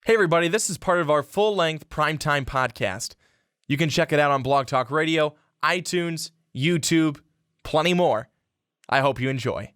Hey everybody, this is part of our full-length primetime podcast. You can check it out on Blog Talk Radio, iTunes, YouTube, plenty more. I hope you enjoy.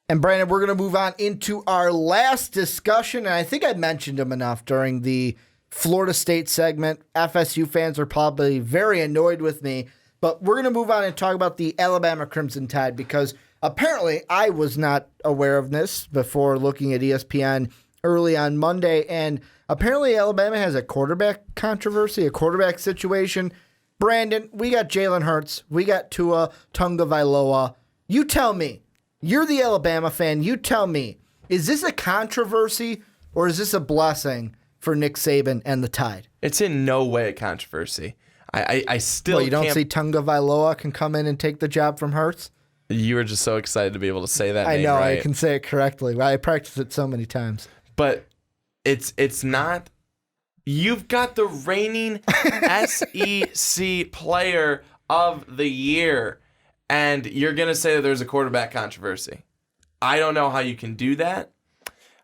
And Brandon, we're going to move on into our last discussion, and I think I mentioned him enough during the Florida State segment. FSU fans are probably very annoyed with me, but we're going to move on and talk about the Alabama Crimson Tide, because apparently I was not aware of this before looking at ESPN early on Monday, and apparently Alabama has a quarterback controversy, a quarterback situation. Brandon, we got Jalen Hurts, we got Tua Tagovailoa. You tell me, you're the Alabama fan, you tell me, is this a controversy or is this a blessing for Nick Saban and the Tide? It's in no way a controversy. I still you don't can't... see Tagovailoa can come in and take the job from Hurts? You were just so excited to be able to say that I name, know, right? I can say it correctly. I practiced it so many times. But it's not... You've got the reigning SEC player of the year, and you're going to say that there's a quarterback controversy. I don't know how you can do that.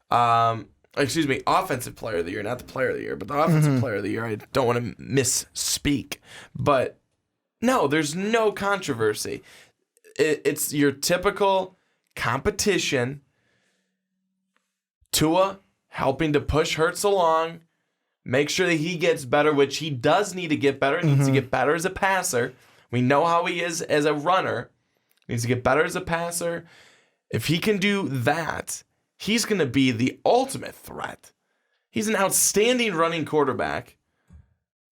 Offensive player of the year, not the player of the year, but the offensive player of the year. I don't want to misspeak. But no, there's no controversy. It's your typical competition. Tua helping to push Hurts along, make sure that he gets better, which he does need to get better. He needs to get better as a passer. We know how he is as a runner. He needs to get better as a passer. If he can do that, he's going to be the ultimate threat. He's an outstanding running quarterback,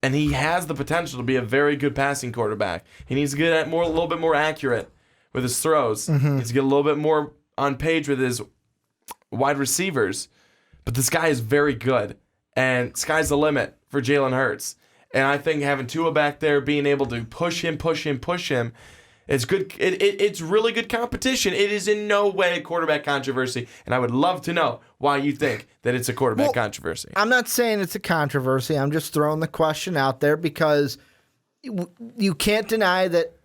and he has the potential to be a very good passing quarterback. He needs to get a little bit more accurate with his throws. He needs to get a little bit more on page with his wide receivers. But this guy is very good, and sky's the limit for Jalen Hurts. And I think having Tua back there, being able to push him, it's good. It's really good competition. It is in no way a quarterback controversy, and I would love to know why you think that it's a quarterback controversy. I'm not saying it's a controversy. I'm just throwing the question out there because you can't deny that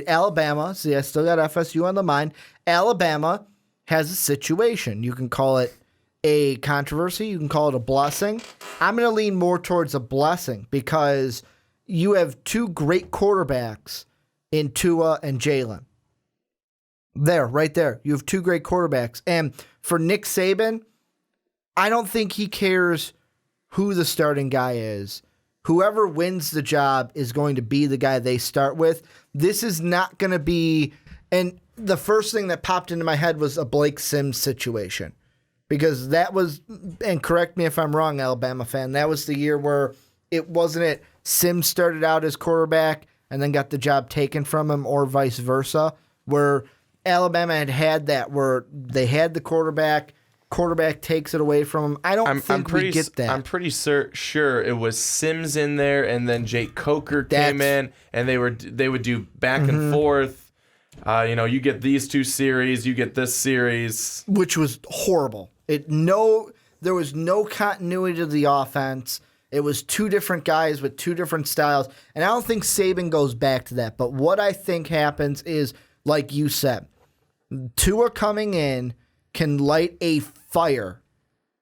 Alabama, see, I still got FSU on the mind, Alabama has a situation. You can call it a controversy. You can call it a blessing. I'm going to lean more towards a blessing because you have two great quarterbacks in Tua and Jalen. Right there. You have two great quarterbacks. And for Nick Saban, I don't think he cares who the starting guy is. Whoever wins the job is going to be the guy they start with. This is not going to be... And the first thing that popped into my head was a Blake Sims situation. Because that was, and correct me if I'm wrong, Alabama fan, that was the year where Sims started out as quarterback and then got the job taken from him, or vice versa, where Alabama had that, where they had the quarterback takes it away from him. I don't think we get that. I'm pretty sure it was Sims in there, and then Jake Coker came in, and they would do back and forth. You get these two series, you get this series, which was horrible. There was no continuity to the offense. It was two different guys with two different styles, and I don't think Saban goes back to that. But what I think happens is, like you said, Tua coming in can light a fire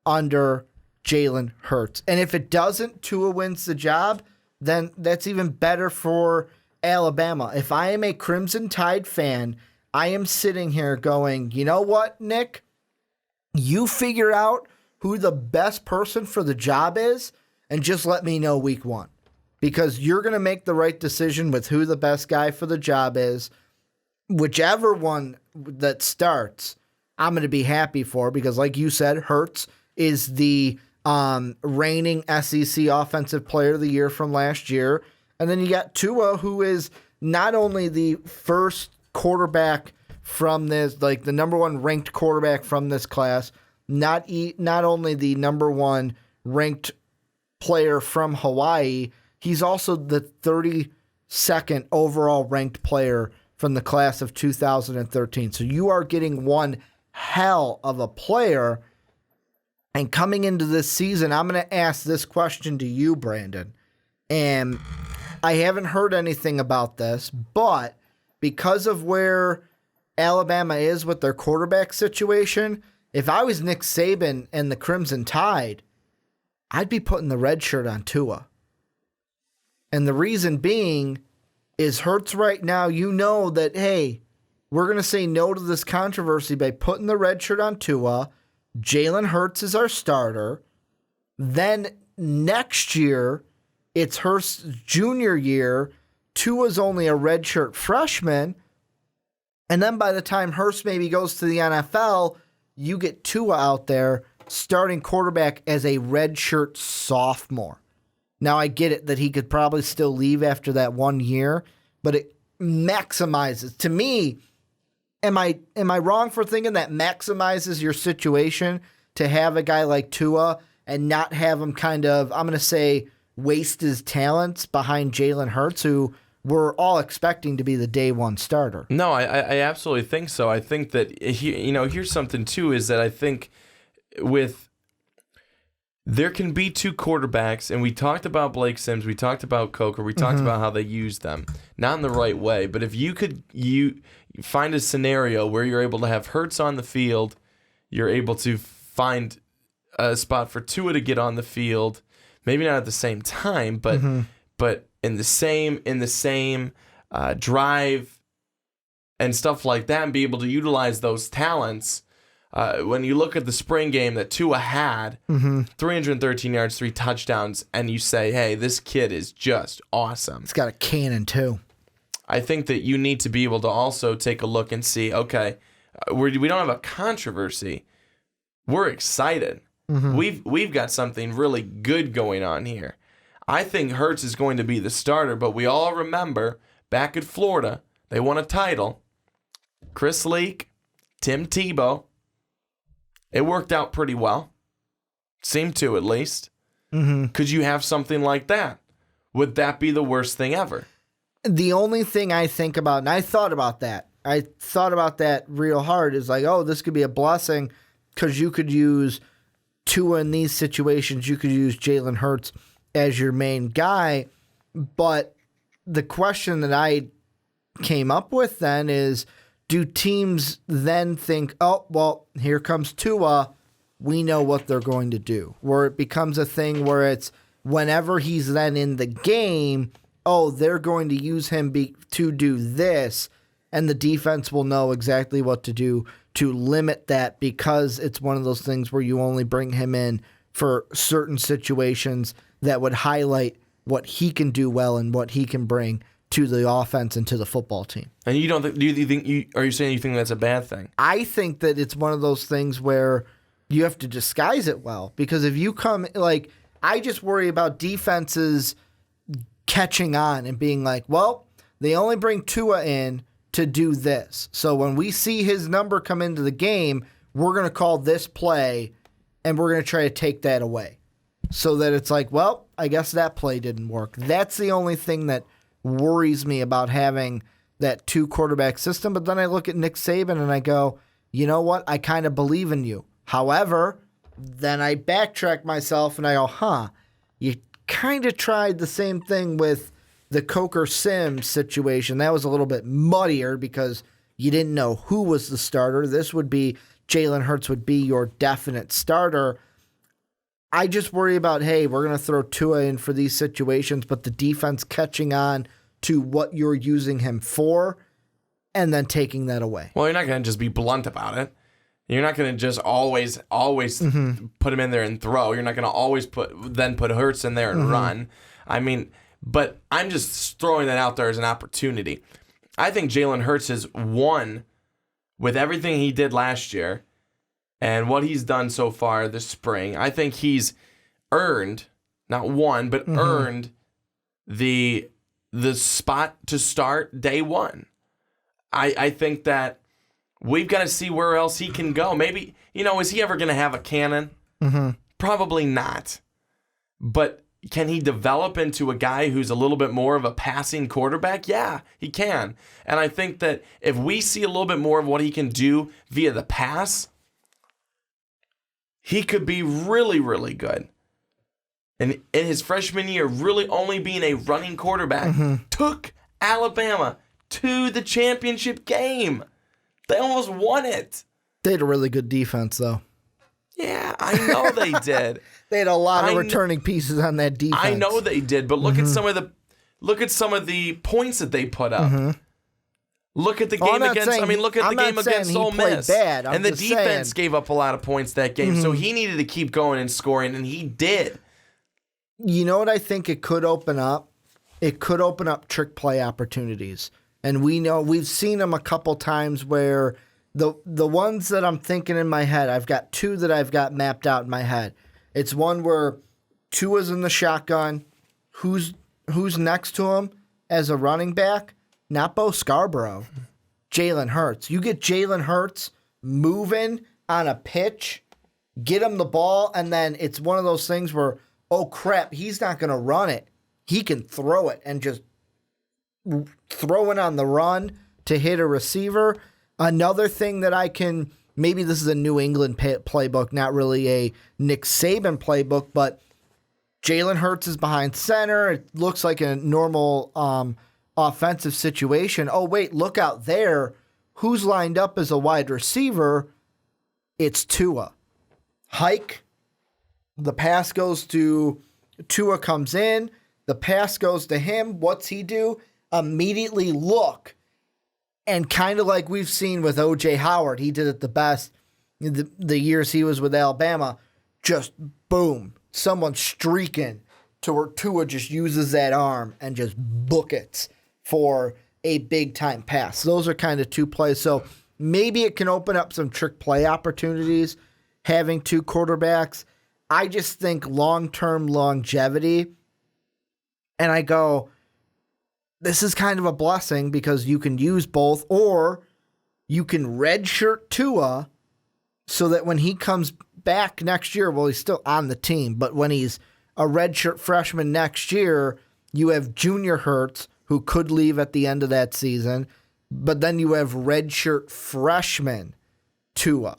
under Jalen Hurts. And if it doesn't, Tua wins the job, then that's even better for Alabama. If I am a Crimson Tide fan, I am sitting here going, you know what, Nick? You figure out who the best person for the job is and just let me know week one. Because you're going to make the right decision with who the best guy for the job is. Whichever one that starts, I'm going to be happy for, because like you said, Hurts is the reigning SEC Offensive Player of the Year from last year. And then you got Tua, who is not only the first quarterback from this, like the number one ranked quarterback from this class, not only the number one ranked player from Hawaii, he's also the 32nd overall ranked player from the class of 2013. So you are getting one hell of a player. And coming into this season, I'm going to ask this question to you, Brandon. And I haven't heard anything about this, but because of where Alabama is with their quarterback situation, if I was Nick Saban and the Crimson Tide, I'd be putting the red shirt on Tua. And the reason being is Hurts right now, you know that, hey, we're going to say no to this controversy by putting the red shirt on Tua. Jalen Hurts is our starter. Then next year, it's Hurts' junior year. Tua's only a redshirt freshman. And then by the time Hurts maybe goes to the NFL, you get Tua out there starting quarterback as a redshirt sophomore. Now, I get it that he could probably still leave after that 1 year, but it maximizes. To me, am I wrong for thinking that maximizes your situation to have a guy like Tua and not have him kind of, I'm going to say, waste his talents behind Jalen Hurts, who we're all expecting to be the day one starter? No, I absolutely think so. I think that, here's something too, is that I think there can be two quarterbacks, and we talked about Blake Sims, we talked about Coker, we talked about how they use them. Not in the right way, but if you find a scenario where you're able to have Hurts on the field, you're able to find a spot for Tua to get on the field, maybe not at the same time, but in the same drive and stuff like that, and be able to utilize those talents. When you look at the spring game that Tua had, 313 yards, 3 touchdowns, and you say, hey, this kid is just awesome. He's got a cannon, too. I think that you need to be able to also take a look and see, okay, we don't have a controversy. We're excited. We've got something really good going on here. I think Hurts is going to be the starter, but we all remember back at Florida, they won a title. Chris Leak, Tim Tebow. It worked out pretty well. Seemed to, at least. Could you have something like that? Would that be the worst thing ever? The only thing I think about, and I thought about that real hard, is like, oh, this could be a blessing because you could use Tua in these situations. You could use Jalen Hurts as your main guy. But the question that I came up with then is, do teams then think, oh, well, here comes Tua, we know what they're going to do? Where it becomes a thing where it's whenever he's then in the game, oh, they're going to use him to do this, and the defense will know exactly what to do to limit that, because it's one of those things where you only bring him in for certain situations that would highlight what he can do well and what he can bring to the offense and to the football team. And you don't think? Are you saying you think that's a bad thing? I think that it's one of those things where you have to disguise it well, because if you come I just worry about defenses catching on and being like, well, they only bring Tua in to do this. So when we see his number come into the game, we're going to call this play and we're going to try to take that away. So that it's like, well, I guess that play didn't work. That's the only thing that worries me about having that 2 quarterback system. But then I look at Nick Saban and I go, you know what? I kind of believe in you. However, then I backtrack myself and I go, you kind of tried the same thing with the Coker Sims situation. That was a little bit muddier because you didn't know who was the starter. This would be Jalen Hurts would be your definite starter. I just worry about, hey, we're going to throw Tua in for these situations, but the defense catching on to what you're using him for and then taking that away. Well, you're not going to just be blunt about it. You're not going to just always put him in there and throw. You're not going to always put Hurts in there and run. I mean, but I'm just throwing that out there as an opportunity. I think Jalen Hurts has won with everything he did last year and what he's done so far this spring. I think he's earned, not won, but earned the spot to start day one. I think that we've got to see where else he can go. Maybe, is he ever going to have a cannon? Probably not. But can he develop into a guy who's a little bit more of a passing quarterback? Yeah, he can. And I think that if we see a little bit more of what he can do via the pass, he could be really, really good. And in his freshman year, really only being a running quarterback, took Alabama to the championship game. They almost won it. They had a really good defense, though. Yeah, I know they did. They had a lot of returning pieces on that defense. I know they did, but look at some of the points that they put up. Look at the game against Ole Miss. And the defense gave up a lot of points that game, so he needed to keep going and scoring, and he did. You know what I think it could open up? It could open up trick play opportunities. And we've seen them a couple times where the ones that I'm thinking in my head, I've got two that I've got mapped out in my head. It's one where Tua's in the shotgun. Who's next to him as a running back? Not Bo Scarborough. Jalen Hurts. You get Jalen Hurts moving on a pitch, get him the ball, and then it's one of those things where, oh crap, he's not going to run it. He can throw it and just throw it on the run to hit a receiver. Another thing that maybe this is a New England playbook, not really a Nick Saban playbook, but Jalen Hurts is behind center. It looks like a normal offensive situation. Oh, wait, look out there. Who's lined up as a wide receiver? It's Tua. Hike. The pass goes to Tua, comes in. The pass goes to him. What's he do? Immediately look. And kind of like we've seen with O.J. Howard, he did it the best the years he was with Alabama. Just boom. Someone streaking to where Tua just uses that arm and just book it for a big-time pass. Those are kind of two plays. So maybe it can open up some trick play opportunities having two quarterbacks. I just think long-term longevity, and I go, this is kind of a blessing because you can use both, or you can redshirt Tua so that when he comes back next year, well, he's still on the team, but when he's a redshirt freshman next year, you have Junior Hurts, who could leave at the end of that season, but then you have redshirt freshman Tua.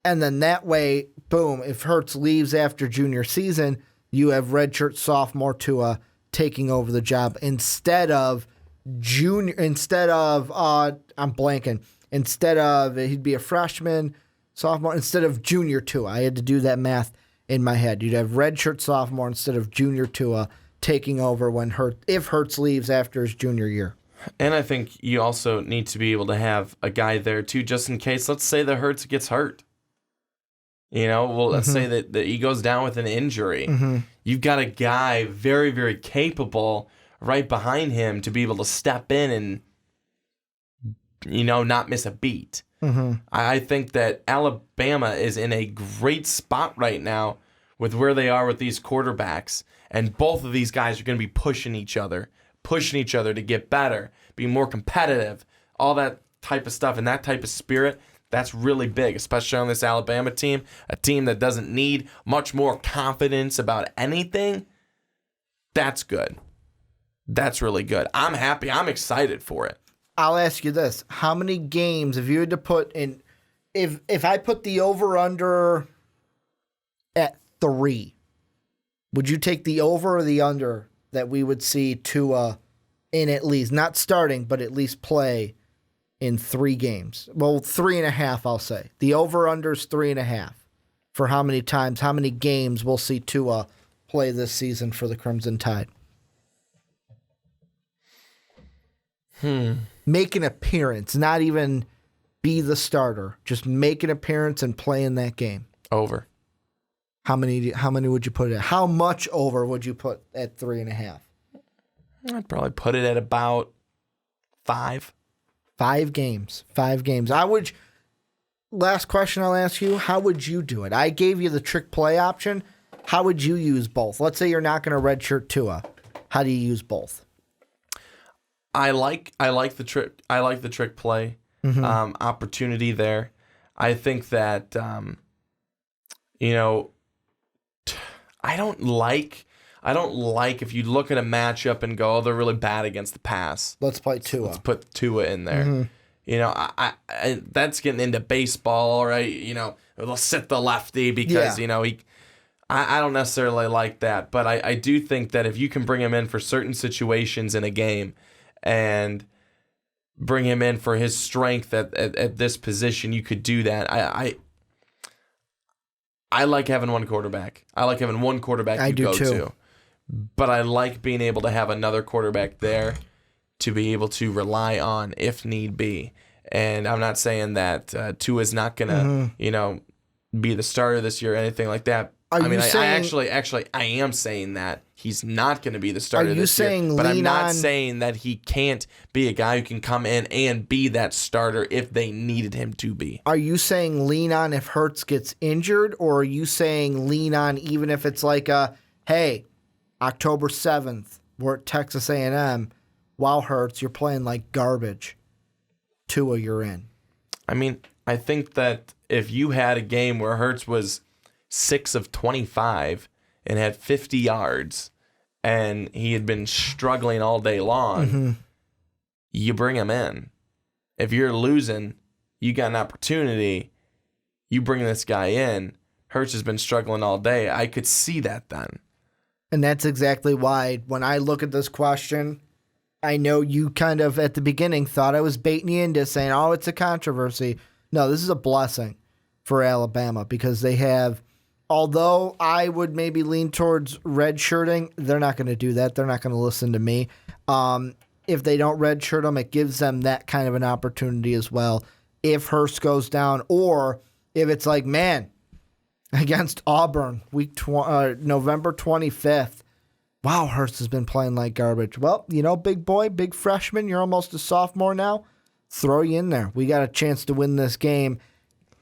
And then that way, boom, if Hurts leaves after junior season, you have redshirt sophomore Tua taking over the job instead of he'd be a freshman, sophomore, instead of junior Tua. I had to do that math in my head. You'd have redshirt sophomore instead of junior Tua taking over if Hurts leaves after his junior year. And I think you also need to be able to have a guy there too, just in case. Let's say that Hurts gets hurt. Let's say that he goes down with an injury. You've got a guy very, very capable right behind him to be able to step in and, not miss a beat. I think that Alabama is in a great spot right now with where they are with these quarterbacks. And both of these guys are going to be pushing each other to get better, be more competitive, all that type of stuff. And that type of spirit, that's really big, especially on this Alabama team, a team that doesn't need much more confidence about anything. That's good. That's really good. I'm happy. I'm excited for it. I'll ask you this. How many games, if you had to put in, if I put the over-under at 3, would you take the over or the under that we would see Tua in at least, not starting, but at least play in 3 games? Well, 3.5, I'll say. The over-under is 3.5 for how many times, how many games we'll see Tua play this season for the Crimson Tide. Make an appearance, not even be the starter. Just make an appearance and play in that game. Over. How many would you put it at? How much over would you put at 3.5? I'd probably put it at about 5. 5 games. 5 games. Last question I'll ask you, how would you do it? I gave you the trick play option. How would you use both? Let's say you're not going to redshirt Tua. How do you use both? I like the trick play opportunity there. I think that I don't like if you look at a matchup and go, oh, they're really bad against the pass. Let's play Tua. Let's put Tua in there. I that's getting into baseball, right? They'll sit the lefty because I don't necessarily like that, but I do think that if you can bring him in for certain situations in a game, and bring him in for his strength at this position, you could do that. I like having one quarterback. I like having one quarterback you go to. But I like being able to have another quarterback there to be able to rely on if need be. And I'm not saying that Tua is not going to, be the starter this year or anything like that. I am saying that he's not going to be the starter this year. But I'm not saying that he can't be a guy who can come in and be that starter if they needed him to be. Are you saying lean on if Hurts gets injured, or are you saying lean on even if it's like hey, October 7th, we're at Texas A&M. Wow, Hurts, you're playing like garbage. Tua, you're in. I mean, I think that if you had a game where Hurts was 6 of 25 and had 50 yards and he had been struggling all day long, you bring him in. If you're losing, you got an opportunity, you bring this guy in. Hurts has been struggling all day. I could see that then. And that's exactly why when I look at this question, I know you kind of at the beginning thought I was baiting you into saying, oh, it's a controversy. No, this is a blessing for Alabama because they have, although I would maybe lean towards redshirting, they're not going to do that. They're not going to listen to me. If they don't redshirt them, it gives them that kind of an opportunity as well. If Hurst goes down, or if it's like, man, against Auburn, November 25th, wow, Hurst has been playing like garbage. Well, big boy, big freshman, you're almost a sophomore now. Throw you in there. We got a chance to win this game.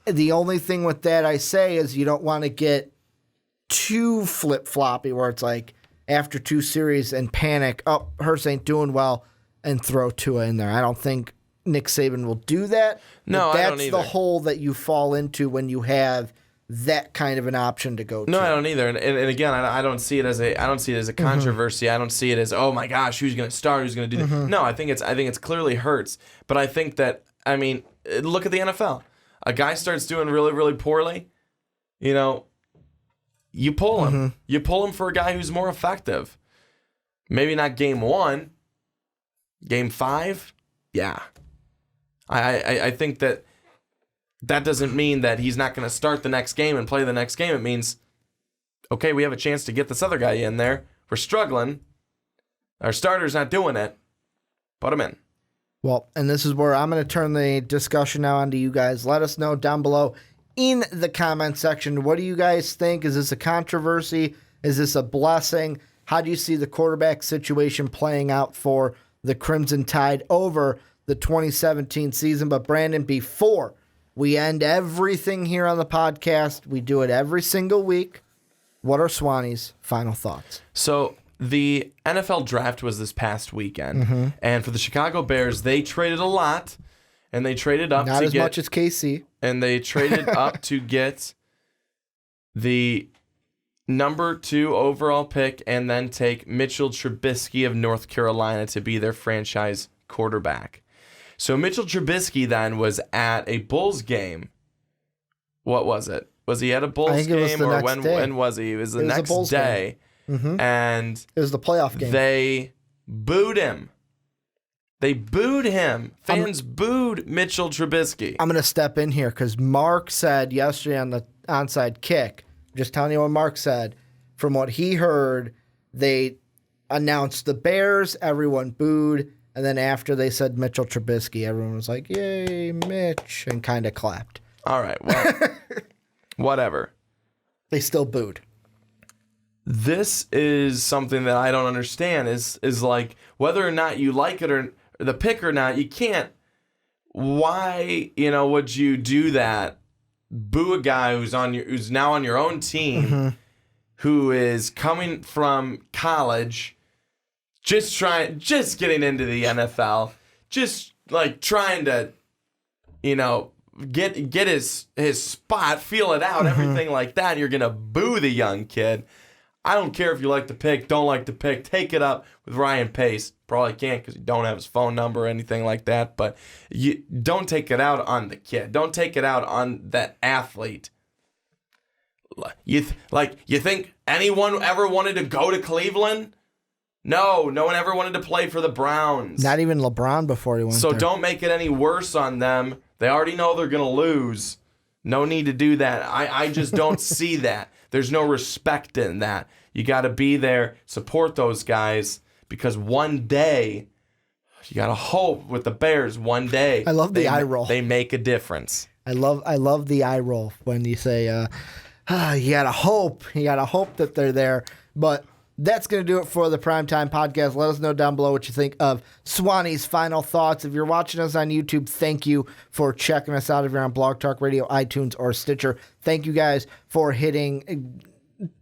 The only thing with that I say is you don't want to get too flip-floppy where it's like after 2 series and panic, oh, Hurst ain't doing well, and throw Tua in there. I don't think Nick Saban will do that. No, I don't either. That's the hole that you fall into when you have that kind of an option to go to. No, I don't either. And again, I don't see it as a controversy. I don't see it as, oh my gosh, who's going to start? Who's going to do that? No, I think it's clearly Hurts. But I think that, look at the NFL. A guy starts doing really, really poorly, you pull him. You pull him for a guy who's more effective. Maybe not game 1, game 5. Yeah. I think that doesn't mean that he's not going to start the next game and play the next game. It means, okay, we have a chance to get this other guy in there. We're struggling. Our starter's not doing it. Put him in. Well, and this is where I'm going to turn the discussion now on to you guys. Let us know down below in the comment section. What do you guys think? Is this a controversy? Is this a blessing? How do you see the quarterback situation playing out for the Crimson Tide over the 2017 season? But Brandon, before we end everything here on the podcast, we do it every single week. What are Swanee's final thoughts? So the NFL draft was this past weekend, and for the Chicago Bears, they traded a lot, and they traded up not as much as KC, and they traded up to get the number 2 overall pick, and then take Mitchell Trubisky of North Carolina to be their franchise quarterback. So Mitchell Trubisky then was at a Bulls game. What was it? Was he at a Bulls game, or when was he? It was the next day. And it was the playoff game. They booed him. Fans booed Mitchell Trubisky. I'm going to step in here because Mark said yesterday on the onside kick, just telling you what Mark said, from what he heard, they announced the Bears, everyone booed, and then after they said Mitchell Trubisky, everyone was like, yay, Mitch, and kind of clapped. All right, well, whatever. They still booed. This is something that I don't understand is like whether or not you like it or the pick or not, you can't. Why, would you do that? Boo a guy who's now on your own team, who is coming from college, just getting into the NFL, just like trying to, get his spot, feel it out, everything like that. You're gonna boo the young kid. I don't care if you like the pick, don't like the pick. Take it up with Ryan Pace. Probably can't because you don't have his phone number or anything like that. But you don't take it out on the kid. Don't take it out on that athlete. You think anyone ever wanted to go to Cleveland? No one ever wanted to play for the Browns. Not even LeBron before he went So there. don't make it any worse on them. They already know they're going to lose. No need to do that. I just don't see that. There's no respect in that. You got to be there, support those guys, because one day, you got to hope with the Bears, one day. I love the eye roll. They make a difference. I love the eye roll when you say, you gotta hope. You gotta hope that they're there. But that's going to do it for the Primetime Podcast. Let us know down below what you think of Swanee's final thoughts. If you're watching us on YouTube, thank you for checking us out. If you're on Blog Talk Radio, iTunes, or Stitcher, thank you guys for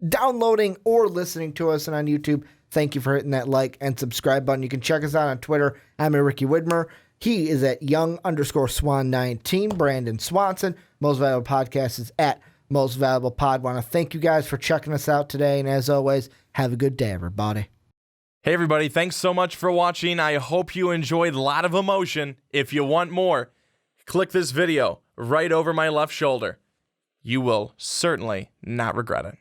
downloading or listening to us. And on YouTube, thank you for hitting that like and subscribe button. You can check us out on Twitter. I'm Ricky Widmer. He is at young_swan19. Brandon Swanson. Most Valuable Podcast is at Most Valuable Pod. Want to thank you guys for checking us out today. And as always, have a good day, everybody. Hey, everybody. Thanks so much for watching. I hope you enjoyed a lot of emotion. If you want more, click this video right over my left shoulder. You will certainly not regret it.